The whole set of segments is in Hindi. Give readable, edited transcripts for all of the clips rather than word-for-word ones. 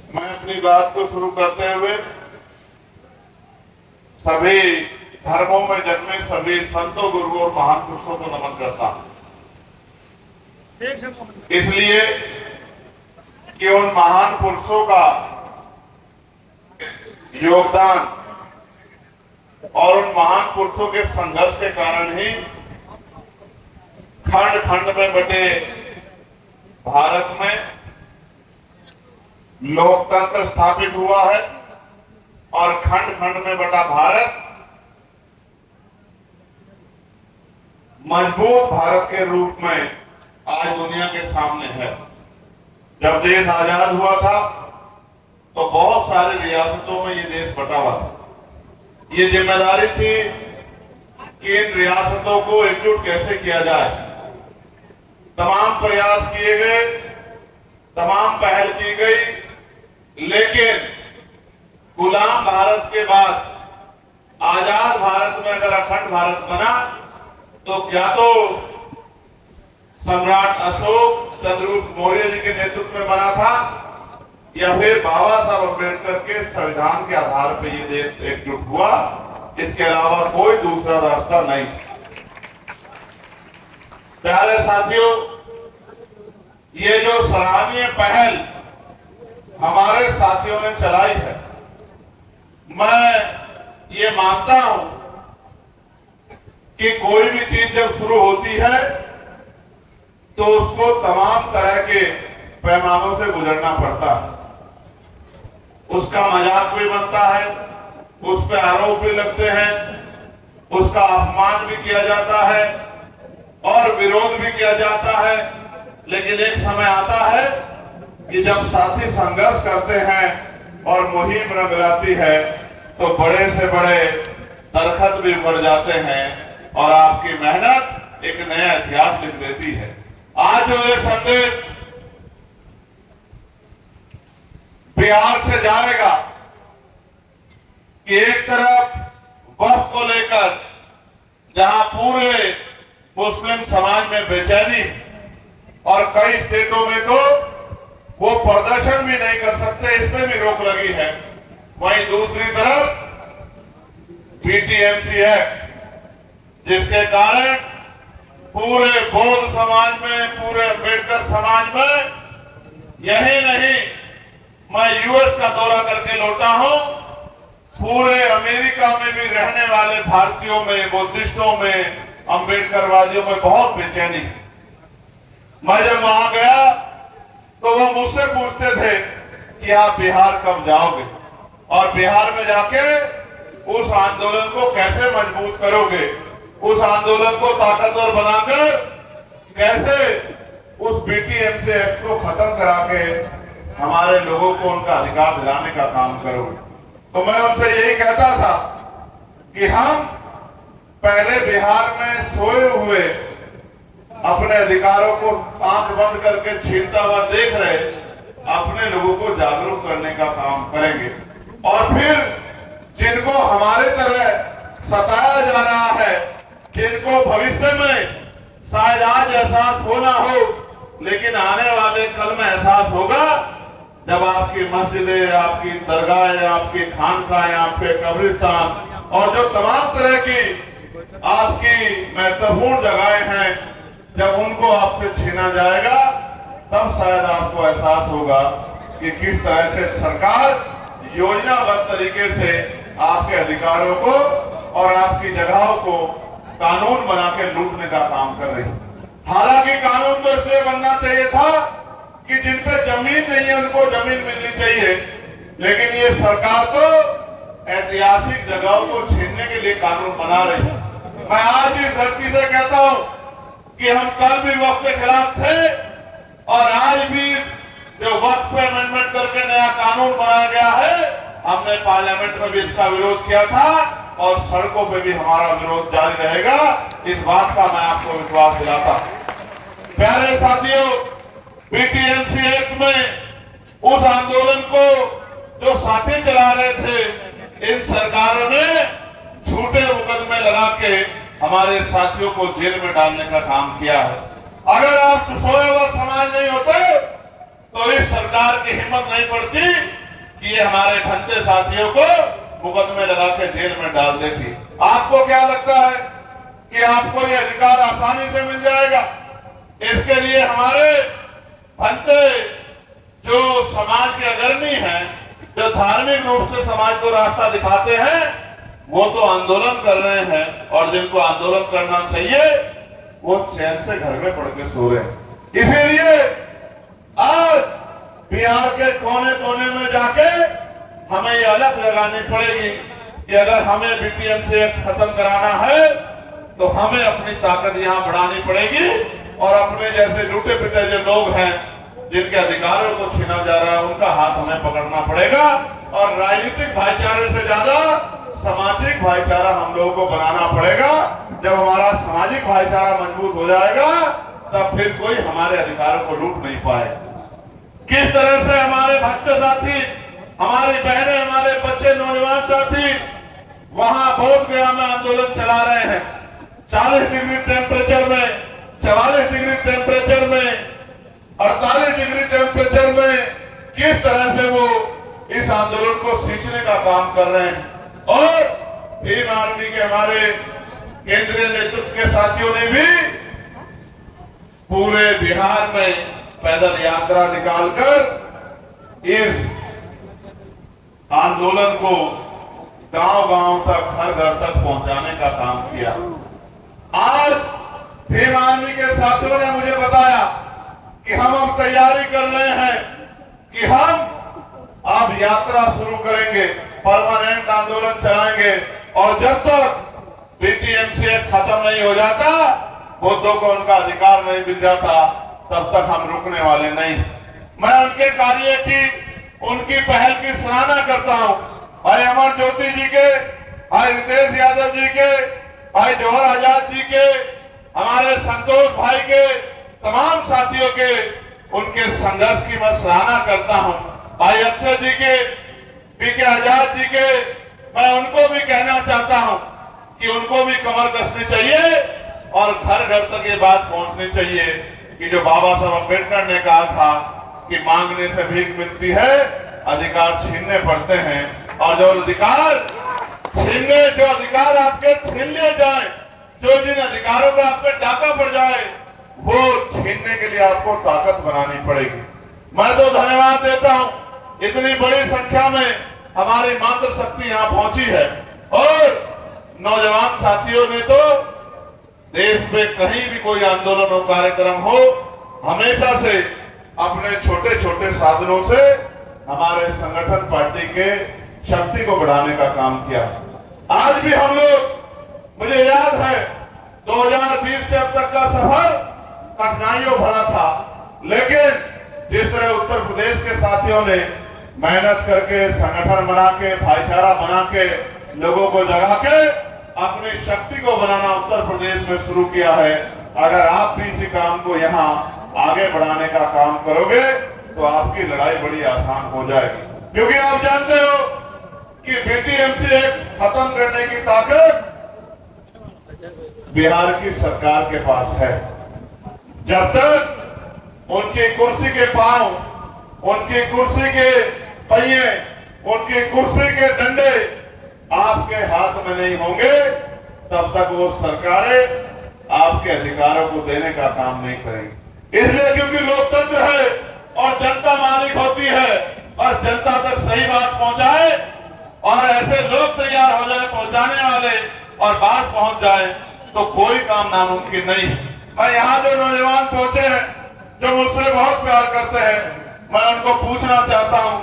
मैं अपनी बात को शुरू करते हुए सभी धर्मों में जन्मे सभी संतों, गुरुओं और महान पुरुषों को नमन करता हूं, इसलिए कि उन महान पुरुषों का योगदान और उन महान पुरुषों के संघर्ष के कारण ही खंड खंड में बटे भारत में लोकतंत्र स्थापित हुआ है और खंड खंड में बटा भारत मजबूत भारत के रूप में आज दुनिया के सामने है। जब देश आजाद हुआ था तो बहुत सारी रियासतों में ये देश बटा हुआ था। ये जिम्मेदारी थी कि इन रियासतों को एकजुट कैसे किया जाए। तमाम प्रयास किए गए, तमाम पहल की गई, लेकिन गुलाम भारत के बाद आजाद भारत में अगर अखंड भारत बना तो क्या तो सम्राट अशोक चंद्रगुप्त मौर्य जी के नेतृत्व में बना था या फिर बाबा साहब अम्बेडकर के संविधान के आधार पर ये देश एकजुट हुआ। इसके अलावा कोई दूसरा रास्ता नहीं। प्यारे साथियों, ये जो सराहनीय पहल हमारे साथियों ने चलाई है, मैं ये मानता हूं कि कोई भी चीज जब शुरू होती है तो उसको तमाम तरह के पैमानों से गुजरना पड़ता है। उसका मजाक भी बनता है, उस पर आरोप भी लगते हैं, उसका अपमान भी किया जाता है और विरोध भी किया जाता है। लेकिन एक समय आता है कि जब साथी संघर्ष करते हैं और मुहिम रंग लाती है तो बड़े से बड़े दरखत भी बढ़ जाते हैं और आपकी मेहनत एक नया इतिहास लिख देती है। आज जो ये संदेश बिहार से जाएगा कि एक तरफ वक्फ को लेकर जहां पूरे मुस्लिम समाज में बेचैनी और कई स्टेटों में तो वो प्रदर्शन भी नहीं कर सकते, इसमें भी रोक लगी है, वहीं दूसरी तरफ बीटीएमसी एक्ट जिसके कारण पूरे बौद्ध समाज में, पूरे अम्बेडकर समाज में, यही नहीं, मैं यूएस का दौरा करके लौटा हूं, पूरे अमेरिका में भी रहने वाले भारतीयों में, बुद्धिस्टों में, अम्बेडकरवादियों में बहुत बेचैनी। मैं जब वहां गया तो वो मुझसे पूछते थे कि आप बिहार कब जाओगे और बिहार में जाके उस आंदोलन को कैसे मजबूत करोगे, उस आंदोलन को ताकतवर बनाकर कैसे उस बीटीएमसी एक्ट को खत्म करा के हमारे लोगों को उनका अधिकार दिलाने का काम करोगे। तो मैं उनसे यही कहता था कि हम पहले बिहार में सोए हुए अपने अधिकारों को आंख बंद करके छीनता हुआ देख रहे अपने लोगों को जागरूक करने का काम करेंगे और फिर जिनको हमारे तरह सताया जा रहा है, जिनको भविष्य में शायद आज एहसास होना हो लेकिन आने वाले कल में एहसास होगा जब आपकी मस्जिदें, आपकी दरगाहें, आपकी खानकाहें, आपके कब्रिस्तान और जो तमाम तरह की आपकी महत्वपूर्ण जगहें हैं, जब उनको आपसे छीना जाएगा तब शायद आपको एहसास होगा कि किस तरह से सरकार योजनाबद्ध तरीके से आपके अधिकारों को और आपकी जगहों को कानून बना के लूटने का काम कर रही है। हालांकि कानून तो इसलिए बनना चाहिए था कि जिन पे जमीन नहीं है उनको जमीन मिलनी चाहिए, लेकिन ये सरकार तो ऐतिहासिक जगहों को छीनने के लिए कानून बना रही है। मैं आज भी धरती से कहता हूं कि हम कल भी वक्फ के खिलाफ थे और आज भी जो वक्फ पे अमेंडमेंट करके नया कानून बनाया गया है, हमने पार्लियामेंट में भी इसका विरोध किया था और सड़कों पे भी हमारा विरोध जारी रहेगा। इस बात का मैं आपको विश्वास दिलाता हूं। प्यारे साथियों, बीटीएमसी एक्ट में उस आंदोलन को जो साथी चला रहे थे, इन सरकारों ने झूठे मुकदमे लगा के हमारे साथियों को जेल में डालने का काम किया है। अगर आप सोए हुए समाज नहीं होते तो इस सरकार की हिम्मत नहीं पड़ती कि ये हमारे भंते साथियों को मुकदमे लगा के जेल में डाल देती। आपको क्या लगता है कि आपको ये अधिकार आसानी से मिल जाएगा? इसके लिए हमारे भंते जो समाज के अग्रणी हैं, जो धार्मिक रूप से समाज को रास्ता दिखाते हैं, वो तो आंदोलन कर रहे हैं, और जिनको आंदोलन करना चाहिए वो चैन से घर में पड़ के सो रहे हैं। इसीलिए आज बिहार के कोने कोने में जाके हमें ये अलग लगानी पड़ेगी कि अगर हमें बीटीएमसी एक्ट खत्म कराना है तो हमें अपनी ताकत यहां बढ़ानी पड़ेगी, और अपने जैसे लूटे पिटे जो लोग हैं जिनके अधिकारों को छीना जा रहा है उनका हाथ हमें पकड़ना पड़ेगा, और राजनीतिक भाईचारे से ज्यादा सामाजिक भाईचारा हम लोगों को बनाना पड़ेगा। जब हमारा सामाजिक भाईचारा मजबूत हो जाएगा तब फिर कोई हमारे अधिकारों को लूट नहीं पाएगा। किस तरह से हमारे भक्त साथी, हमारी बहनें, हमारे बच्चे, नौजवान साथी वहां बोध गया में आंदोलन चला रहे हैं, 40 डिग्री टेम्परेचर में, 44 डिग्री टेम्परेचर में, 48 डिग्री टेम्परेचर में किस तरह से वो इस आंदोलन को सींचने का काम कर रहे हैं। और भीम आर्मी के हमारे केंद्रीय नेतृत्व के साथियों ने भी पूरे बिहार में पैदल यात्रा निकालकर इस आंदोलन को गांव-गांव तक, घर घर तक पहुंचाने का काम किया। आज भीम आर्मी के साथियों ने मुझे बताया कि हम अब तैयारी कर रहे हैं कि हम अब यात्रा शुरू करेंगे, परमानेंट आंदोलन चलाएंगे, और जब तक बीटीएमसी एक्ट खत्म नहीं हो जाता, बुद्धों को उनका अधिकार नहीं मिल जाता, तब तक हम रुकने वाले नहीं। मैं उनके कार्य की, उनकी पहल की सराहना करता हूं। भाई अमर ज्योति जी के, भाई रितेश यादव जी के, भाई जौहर आजाद जी के, हमारे संतोष भाई के, तमाम साथियों के, उनके संघर्ष की मैं सराहना करता हूं। भाई अक्षय जी के, पीके आजाद जी के, मैं उनको भी कहना चाहता हूं कि उनको भी कमर कसनी चाहिए और घर घर तक ये बात पहुंचनी चाहिए कि जो बाबा साहब अम्बेडकर ने कहा था कि मांगने से भीख मिलती है, अधिकार छीनने पड़ते हैं, और जो अधिकार आपके छीन लिए जाए, जो जिन अधिकारों पर आपके डाका पड़ जाए, वो छीनने के लिए आपको ताकत बनानी पड़ेगी। मैं तो धन्यवाद देता हूं, इतनी बड़ी संख्या में हमारी मातृशक्ति यहां पहुंची है, और नौजवान साथियों ने तो देश में कहीं भी कोई आंदोलन और कार्यक्रम हो, हमेशा से अपने छोटे छोटे साधनों से हमारे संगठन पार्टी के शक्ति को बढ़ाने का काम किया। आज भी हम लोग, मुझे याद है 2020 से अब तक का सफर कठिनाइयों भरा था, लेकिन जिस तरह उत्तर प्रदेश के साथियों ने मेहनत करके, संगठन बना के, भाईचारा बना के, लोगों को जगा के अपनी शक्ति को बनाना उत्तर प्रदेश में शुरू किया है, अगर आप भी इसी काम को यहाँ आगे बढ़ाने का काम करोगे तो आपकी लड़ाई बड़ी आसान हो जाएगी। क्योंकि आप जानते हो कि बीटीएमसी एक्ट खत्म करने की ताकत बिहार की सरकार के पास है। जब तक उनकी कुर्सी के पांव, उनकी कुर्सी के पहिए, उनकी कुर्सी के डंडे आपके हाथ में नहीं होंगे, तब तक वो सरकारें आपके अधिकारों को देने का काम नहीं करेंगी। इसलिए क्योंकि लोकतंत्र है और जनता मालिक होती है, और जनता तक सही बात पहुंचाए और ऐसे लोग तैयार हो जाए पहुंचाने वाले, और बात पहुंच जाए तो कोई काम नामुमकिन नहीं है। मैं यहाँ जो नौजवान पहुंचे हैं, जो मुझसे बहुत प्यार करते हैं, मैं उनको पूछना चाहता हूँ,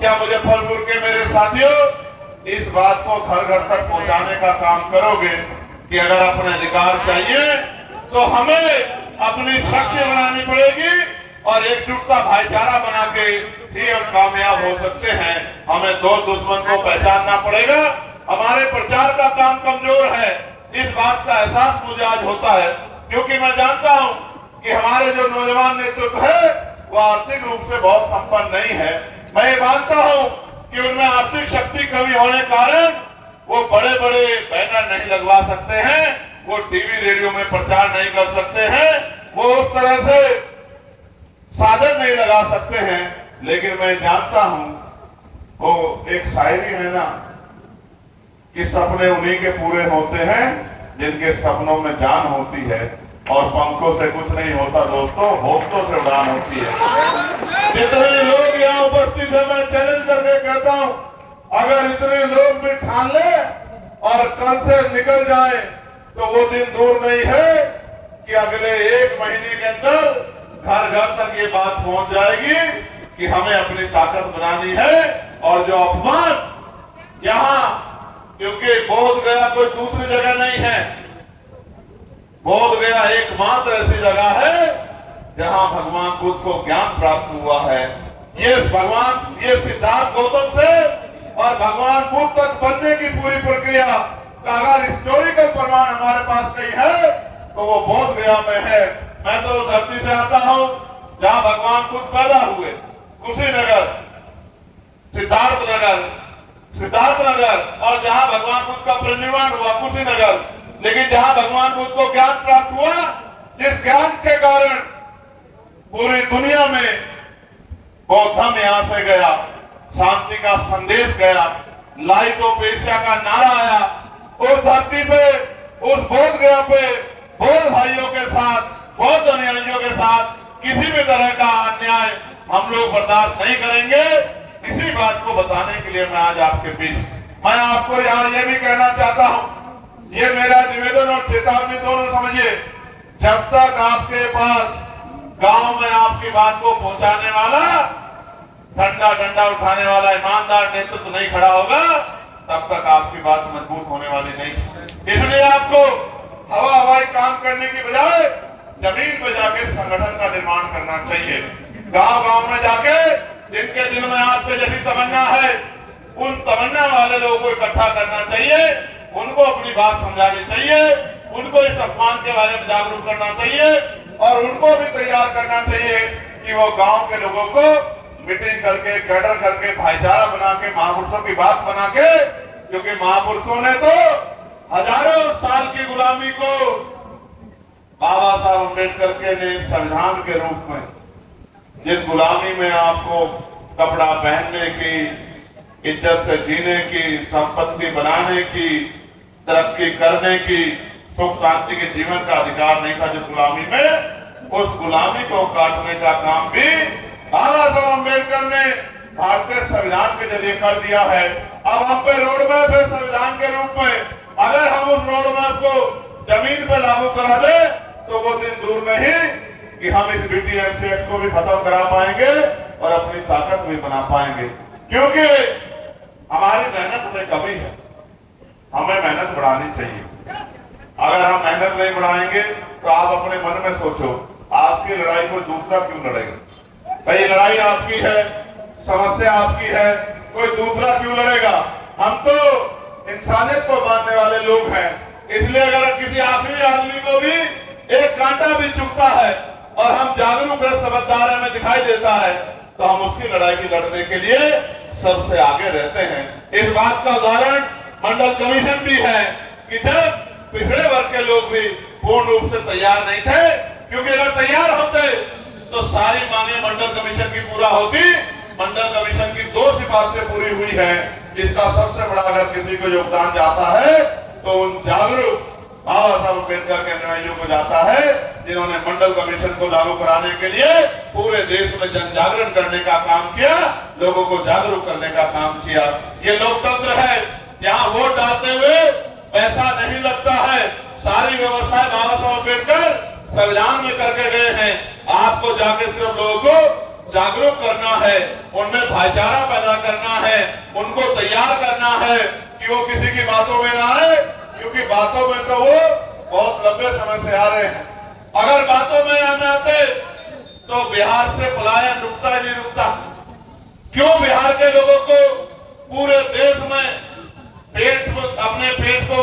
क्या मुजफ्फरपुर के मेरे साथियों इस बात को घर घर तक पहुंचाने का काम करोगे कि अगर अपने अधिकार चाहिए तो हमें अपनी शक्ति बनानी पड़ेगी, और एकजुटता, भाईचारा बना के ही हम कामयाब हो सकते हैं। हमें दो दुश्मन को पहचानना पड़ेगा। हमारे प्रचार का काम कमजोर है, इस बात का एहसास मुझे आज होता है, क्योंकि मैं जानता हूं कि हमारे जो नौजवान नेतृत्व है वो आर्थिक रूप से बहुत संपन्न नहीं है। मैं ये मानता हूं कि उनमें आर्थिक शक्ति कमी होने कारण वो बड़े बड़े बैनर नहीं लगवा सकते हैं, वो टीवी रेडियो में प्रचार नहीं कर सकते हैं, वो उस तरह से साधन नहीं लगा सकते हैं, लेकिन मैं जानता हूं वो एक शायरी है ना कि सपने उन्हीं के पूरे होते हैं जिनके सपनों में जान होती है, और पंखों से कुछ नहीं होता दोस्तों, हौसलों से उड़ान होती है। जितने लोग यहाँ उपस्थित है, मैं चैलेंज करके कहता हूं, अगर इतने लोग भी ठान ले और कल से निकल जाए तो वो दिन दूर नहीं है कि अगले 1 महीने के अंदर घर घर तक ये बात पहुंच जाएगी कि हमें अपनी ताकत बनानी है। और जो अपमान यहाँ, क्योंकि बोध गया कोई दूसरी जगह नहीं है, बोध गया एकमात्र ऐसी जगह है जहां भगवान बुद्ध को ज्ञान प्राप्त हुआ है। ये सिद्धार्थ गौतम से और भगवान बुद्ध तक बनने की पूरी प्रक्रिया का अगर हिस्टोरिकल प्रमाण हमारे पास कहीं है तो वो बोध गया में है। मैं तो उस धरती से आता हूं जहां भगवान बुद्ध पैदा हुए, कुशीनगर, सिद्धार्थनगर, और जहां भगवान बुद्ध का परिनिर्वाण हुआ कुशीनगर। लेकिन जहां भगवान बुद्ध को ज्ञान प्राप्त हुआ, जिस ज्ञान के कारण पूरी दुनिया में बौद्धम यहां से गया, शांति का संदेश गया, लाइट ऑफ एशिया का नारा आया, उस धरती पे, उस बोध गया पे बौद्ध भाइयों के साथ, बौद्ध अनुयायियों के साथ किसी भी तरह का अन्याय हम लोग बर्दाश्त नहीं करेंगे। इसी बात को बताने के लिए मैं आज आपके बीच, मैं आपको यहाँ ये भी कहना चाहता हूँ, ये मेरा निवेदन और चेतावनी दोनों समझिए, जब तक आपके पास गांव में आपकी बात को पहुंचाने वाला, ठंडा डंडा उठाने वाला ईमानदार नेतृत्व नहीं खड़ा होगा, तब तक आपकी बात मजबूत होने वाली नहीं। इसलिए आपको हवाई काम करने की बजाय जमीन पर जाके संगठन का निर्माण करना चाहिए। गांव गांव में जाके जिनके दिल में आपके जैसी तमन्ना है, उन तमन्ना वाले लोगों को इकट्ठा करना चाहिए, उनको अपनी बात समझानी चाहिए, उनको इस अपमान के बारे में जागरूक करना चाहिए, और उनको भी तैयार करना चाहिए कि वो गांव के लोगों को मीटिंग करके, कैडर करके, भाईचारा बना के, महापुरुषों की बात बना के, क्योंकि महापुरुषों ने तो हजारों साल की गुलामी को बाबा साहब अम्बेडकर के ने संविधान के रूप में, जिस गुलामी में आपको कपड़ा पहनने की, इज्जत से जीने की, संपत्ति बनाने की, तरक्की करने की, सुख शांति के जीवन का अधिकार नहीं था, जिस गुलामी में, उस गुलामी को काटने का काम भी बाबा साहब अम्बेडकर ने भारतीय संविधान के जरिए कर दिया है। अब हम पे रोड मैप है संविधान के रूप में, अगर हम उस रोड मैप को जमीन पे लागू करा दे तो वो दिन दूर नहीं कि हम इस बीटीएमसी एक्ट को भी खत्म करा पाएंगे और अपनी ताकत भी बना पाएंगे। क्योंकि हमारी मेहनत में कमी है, हमें मेहनत बढ़ानी चाहिए। अगर हम मेहनत नहीं बढ़ाएंगे तो आप अपने मन में सोचो, आपकी लड़ाई कोई दूसरा क्यों लड़ेगा? भाई लड़ाई आपकी है, समस्या आपकी है, कोई दूसरा क्यों लड़ेगा? हम तो इंसानियत को मानने वाले लोग हैं, इसलिए अगर किसी आखिरी आदमी को भी एक कांटा भी चुभता है और हम जागरूक समझदार हमें दिखाई देता है तो हम उसकी लड़ाई की लड़ने के लिए सबसे आगे रहते हैं। इस बात का उदाहरण मंडल कमीशन भी है कि जब पिछड़े वर्ग के लोग भी पूर्ण रूप से तैयार नहीं थे, क्योंकि अगर तैयार होते तो सारी मांगे मंडल कमीशन की पूरा होती। मंडल कमीशन की 2 सिफारिशें पूरी हुई है, जिसका सबसे बड़ा अगर किसी को योगदान जाता है तो उन जागरूक बाबा साहब अम्बेडकर के अनुयायियों को जाता है, जिन्होंने मंडल कमीशन को लागू कराने के लिए पूरे देश में जन जागरण करने का काम किया, लोगों को जागरूक करने का काम किया। ये लोकतंत्र है, यहाँ वोट डालते हुए पैसा नहीं लगता है, सारी व्यवस्थाएं बाबा साहब अम्बेडकर संविधान में करके गए हैं। आपको जाके सिर्फ लोगों को जागरूक करना है, उनमें भाईचारा पैदा करना है, उनको तैयार करना है कि वो किसी की बातों में ना आए, क्योंकि बातों में तो वो बहुत लंबे समय से आ रहे हैं। अगर बातों में आने आते तो बिहार से पलायन रुकता ही नहीं रुकता। क्यों बिहार के लोगों को पूरे देश में अपने पेट को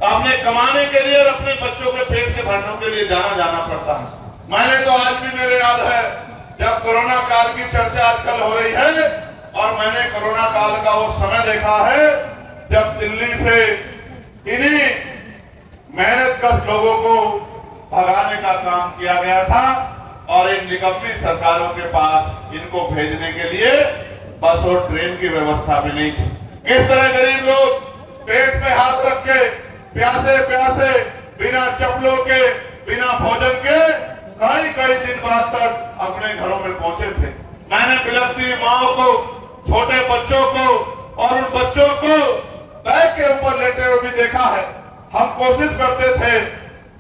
अपने कमाने के लिए और अपने बच्चों के पेट के भरने के लिए जाना पड़ता है। मैंने तो आज भी मेरे याद है जब कोरोना काल की चर्चा आजकल हो रही है, और मैंने कोरोना काल का वो समय देखा है जब दिल्ली से इन्हीं मेहनतकश लोगों को भगाने का काम किया गया था। और इन निकम्मी सरकारों के पास इनको भेजने के लिए बस और ट्रेन की व्यवस्था भी नहीं थी। किस तरह गरीब लोग पेट पे हाथ रख के प्यासे प्यासे बिना चप्पलों के बिना भोजन के कई कई दिन बाद तक अपने घरों में पहुंचे थे। मैंने बिलखती माओ को, छोटे बच्चों को और उन बच्चों को बैग के ऊपर लेटे हुए भी देखा है। हम कोशिश करते थे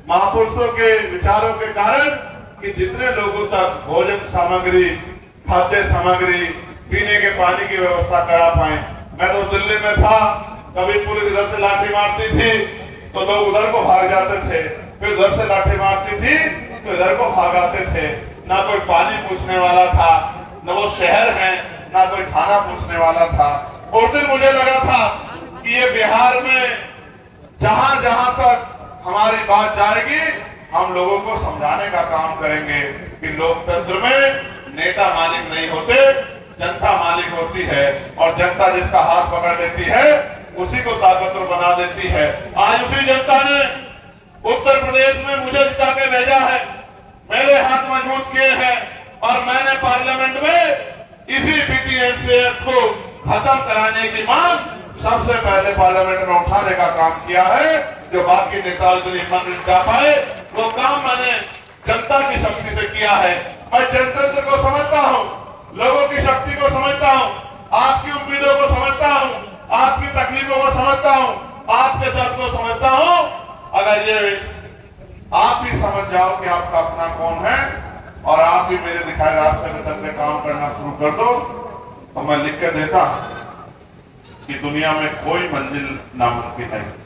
महापुरुषों के विचारों के कारण कि जितने लोगों तक भोजन सामग्री, खाद्य सामग्री, पीने के पानी की व्यवस्था करा पाए। मैं तो दिल्ली में था, कभी पुलिस इधर से लाठी मारती थी तो लोग उधर को भाग जाते थे, फिर उधर से लाठी मारती थी तो इधर को भाग आते थे। ना कोई पानी पूछने वाला था, न वो शहर है, ना कोई खाना पूछने वाला था। उस दिन मुझे लगा था कि ये बिहार में जहां जहां तक हमारी बात जाएगी हम लोगों को समझाने का काम करेंगे कि लोकतंत्र में नेता मालिक नहीं होते, जनता मालिक होती है और जनता जिसका हाथ पकड़ लेती है उसी को ताकतवर बना देती है। आज उसी जनता ने उत्तर प्रदेश में मुझे जिता के भेजा है, मेरे हाथ मजबूत किए हैं और मैंने पार्लियामेंट में इसी बीटीएमसीएस को खत्म कराने की मांग सबसे पहले पार्लियामेंट में उठाने का काम किया है। जो बाकी नेता नहीं जा पाए वो काम मैंने जनता की शक्ति से किया है। मैं जनतंत्र को समझता हूँ, लोगों की शक्ति को समझता हूँ, आपकी उम्मीदों को समझता हूँ, आपकी तकलीफों को समझता हूँ, आपके दर्द को समझता हूँ। अगर ये आप ही समझ जाओ कि आपका अपना कौन है और आप भी मेरे दिखाए रास्ते में चल के काम करना शुरू कर दो तो मैं लिख के देता कि दुनिया में कोई मंजिल नामुमकिन नहीं।